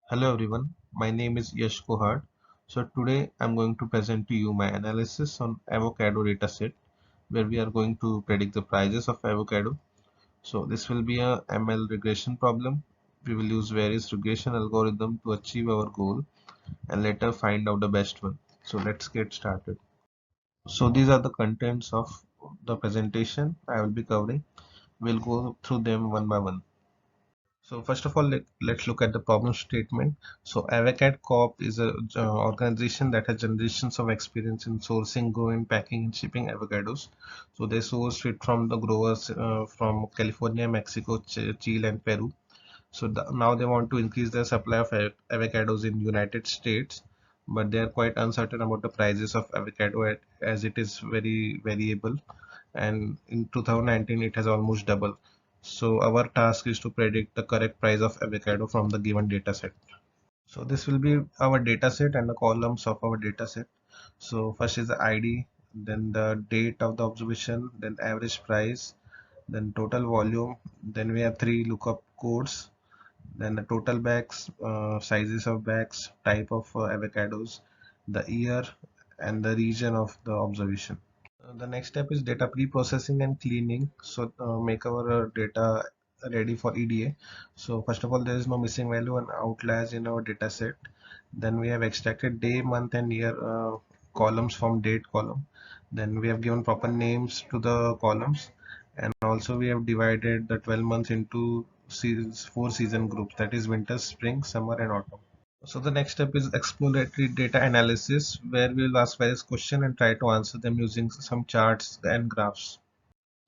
Hello everyone, my name is Yash Kohad. So today I'm going to present to you my analysis on avocado dataset where we are going to predict the prices of avocado. So this will be a ML regression problem. We will use various regression algorithm to achieve our goal and later find out the best one. So let's get started. So these are the contents of the presentation I will be covering. We'll go through them one by one. So first of all, let's look at the problem statement. So Avocad Corp is a organization that has generations of experience in sourcing, growing, packing, and shipping avocados. So they source it from the growers from California, Mexico, Chile, and Peru. So now they want to increase their supply of avocados in United States, but they are quite uncertain about the prices of avocado as it is very variable, and in 2019 it has almost doubled. So our task is to predict the correct price of avocado from the given data set. So this will be our data set and the columns of our data set. So first is the ID, then the date of the observation, then average price, then total volume, then we have three lookup codes, then the total bags, sizes of bags, type of avocados, the year, and the region of the observation. The next step is data pre-processing and cleaning. So make our data ready for EDA. So first of all, there is no missing value and outliers in our data set. Then we have extracted day, month, and year columns from date column. Then we have given proper names to the columns, and also we have divided the 12 months into four season groups, that is winter, spring, summer, and autumn. So the next step is exploratory data analysis, where we will ask various questions and try to answer them using some charts and graphs.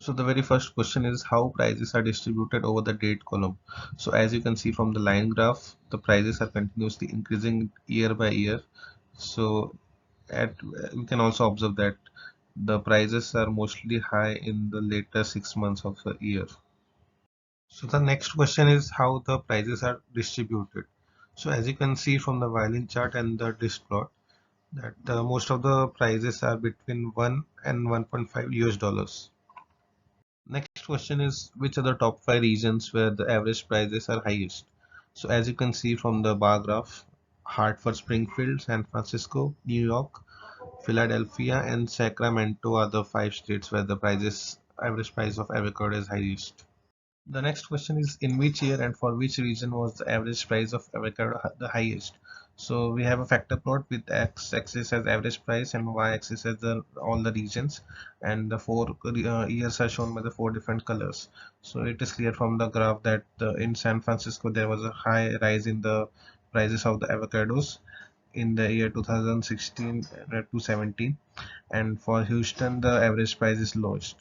So the very first question is how prices are distributed over the date column. So as you can see from the line graph, the prices are continuously increasing year by year. So at we can also observe that the prices are mostly high in the later 6 months of the year. So the next question is how the prices are distributed. So as you can see from the violin chart and the disk plot, that most of the prices are between 1 and 1.5 US dollars. Next question is which are the top 5 regions where the average prices are highest. So as you can see from the bar graph, Hartford, Springfield, San Francisco, New York, Philadelphia, and Sacramento are the 5 states where the average price of avocado is highest. The next question is in which year and for which region was the average price of avocado the highest? So we have a factor plot with x-axis as average price and y-axis as all the regions, and the four years are shown by the four different colors. So it is clear from the graph that in San Francisco there was a high rise in the prices of the avocados in the year 2016 to 17, and for Houston the average price is lowest.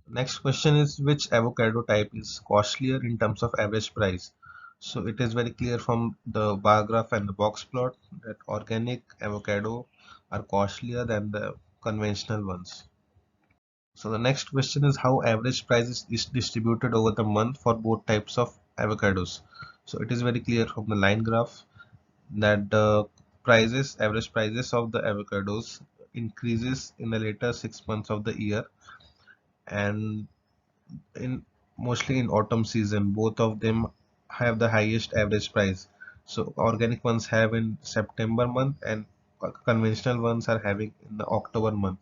Next question is which avocado type is costlier in terms of average price. So it is very clear from the bar graph and the box plot that organic avocado are costlier than the conventional ones. So the next question is how average price is distributed over the month for both types of avocados. So it is very clear from the line graph that the average prices of the avocados increases in the later 6 months of the year, and in mostly in autumn season both of them have the highest average price. So organic ones have in September month and conventional ones are having in the October month,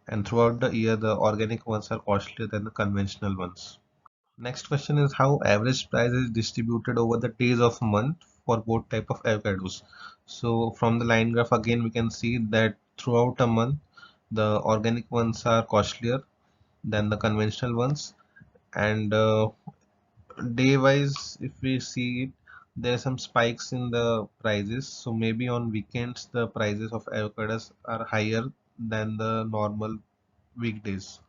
and throughout the year the organic ones are costlier than the conventional ones. Next question is how average price is distributed over the days of month for both type of avocados. So from the line graph again we can see that throughout a month the organic ones are costlier than the conventional ones, and day wise if we see it, there are some spikes in the prices. So maybe on weekends the prices of avocados are higher than the normal weekdays.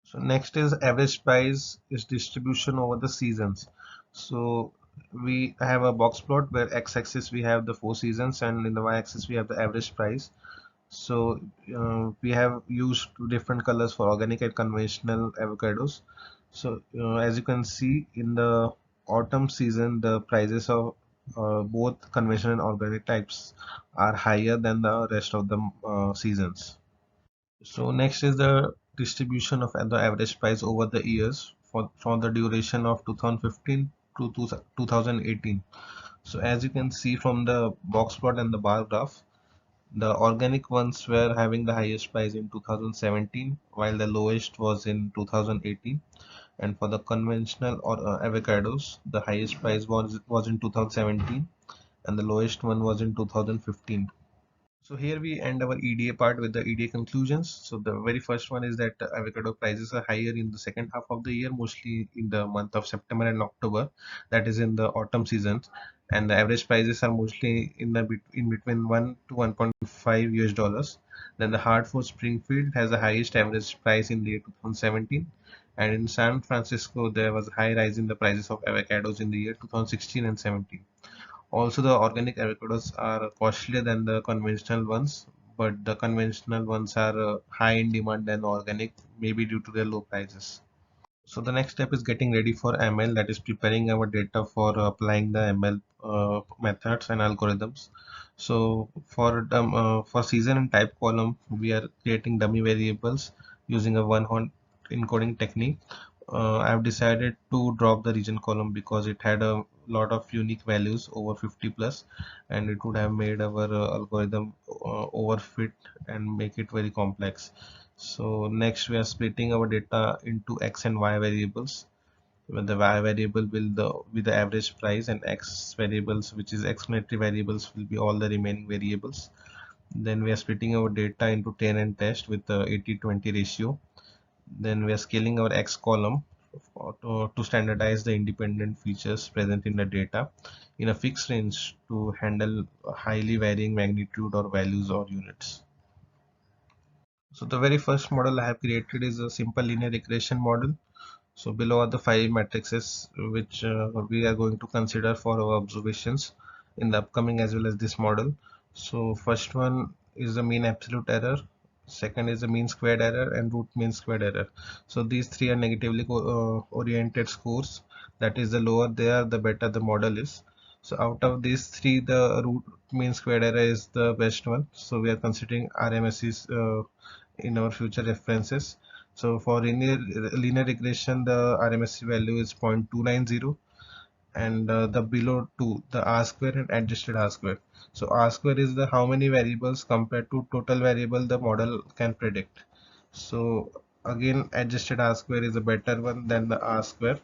So next is average price is distribution over the seasons. So we have a box plot where x-axis we have the four seasons and in the y-axis we have the average price. So we have used two different colors for organic and conventional avocados. So as you can see in the autumn season, the prices of both conventional and organic types are higher than the rest of the seasons. So next is the distribution of the average price over the years for the duration of 2015 to 2018. So as you can see from the box plot and the bar graph, the organic ones were having the highest price in 2017, while the lowest was in 2018. And for the conventional or avocados, the highest price was in 2017, and the lowest one was in 2015. So here we end our EDA part with the EDA conclusions. So the very first one is that avocado prices are higher in the second half of the year, mostly in the month of September and October, that is in the autumn seasons, and the average prices are mostly in between 1 to 1.5 US dollars. Then the Hartford Springfield has the highest average price in the year 2017, and in San Francisco there was a high rise in the prices of avocados in the year 2016 and 17. Also, the organic avocados are costlier than the conventional ones, but the conventional ones are high in demand than organic, maybe due to their low prices. So the next step is getting ready for ML, that is preparing our data for applying the ML methods and algorithms. So for season and type column, we are creating dummy variables using a one-hot encoding technique. I have decided to drop the region column because it had a lot of unique values, over 50 plus, and it would have made our algorithm overfit and make it very complex. So next we are splitting our data into x and y variables, where the y variable will be the average price, and x variables, which is explanatory variables, will be all the remaining variables. Then we are splitting our data into 10 and test with the 80-20 ratio. Then we are scaling our x column to standardize the independent features present in the data in a fixed range to handle highly varying magnitude or values or units. So the very first model I have created is a simple linear regression model. So below are the five matrices which we are going to consider for our observations in the upcoming as well as this model. So first one is the mean absolute error, second is the mean squared error, and root mean squared error. So these three are negatively oriented scores. That is, the lower they are, the better the model is. So out of these three, the root mean squared error is the best one. So we are considering RMSEs in our future references. So for linear regression, the RMSE value is 0.290, and the below two, the R square and adjusted R square. So R square is the how many variables compared to total variable the model can predict. So again, adjusted R square is a better one than the R square.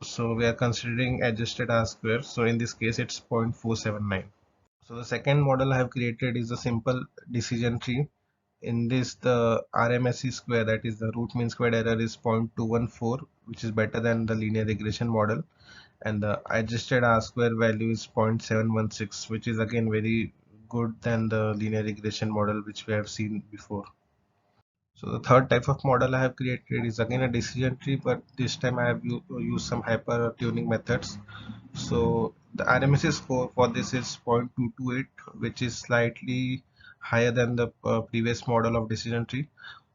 So we are considering adjusted R square. So in this case, it's 0.479. So the second model I have created is a simple decision tree. In this, the RMSE square, that is the root mean squared error, is 0.214, which is better than the linear regression model, and the adjusted R square value is 0.716, which is again very good than the linear regression model which we have seen before. So the third type of model I have created is again a decision tree, but this time I have used some hyper tuning methods. So the RMSE score for this is 0.228, which is slightly higher than the previous model of decision tree.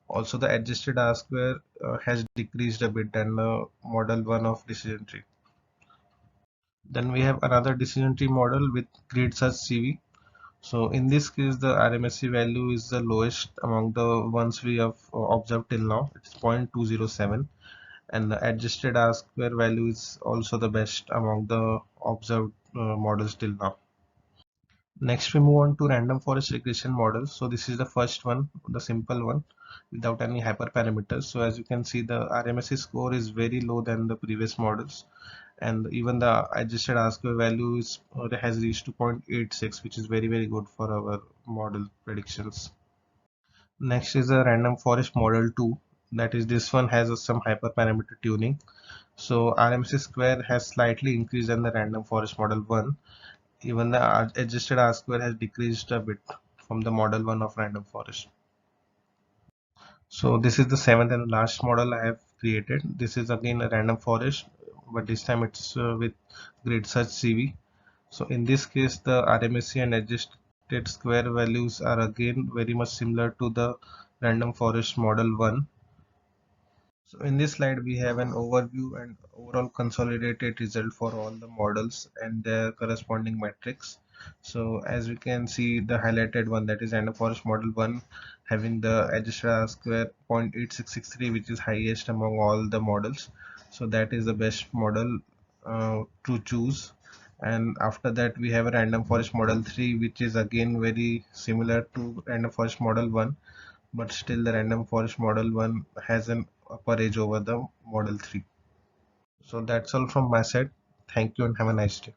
Also, the adjusted R square has decreased a bit than the model 1 of decision tree. Then we have another decision tree model with grid search CV. So in this case, the RMSE value is the lowest among the ones we have observed till now. It's 0.207, and the adjusted R square value is also the best among the observed models till now. Next, we move on to random forest regression model. So this is the first one, the simple one, without any hyperparameters. So as you can see, the RMSE score is very low than the previous models, and even the adjusted R-square value is has reached to 0.86, which is very good for our model predictions. Next is a random forest model 2. That is, this one has some hyperparameter tuning. So RMSE square has slightly increased than the random forest model 1. Even the adjusted R square has decreased a bit from the model 1 of random forest. So this is the seventh and last model I have created. This is again a random forest, but this time it's with grid search CV. So in this case, the RMSE and adjusted square values are again very much similar to the random forest model 1. So in this slide, we have an overview and overall consolidated result for all the models and their corresponding metrics. So as we can see, the highlighted one, that is random forest model 1, having the adjusted R square 0.8663, which is highest among all the models. So that is the best model to choose. And after that we have a random forest model 3, which is again very similar to random forest model 1, but still the random forest model 1 has an upper edge over the model 3. So that's all from my side. Thank you and have a nice day.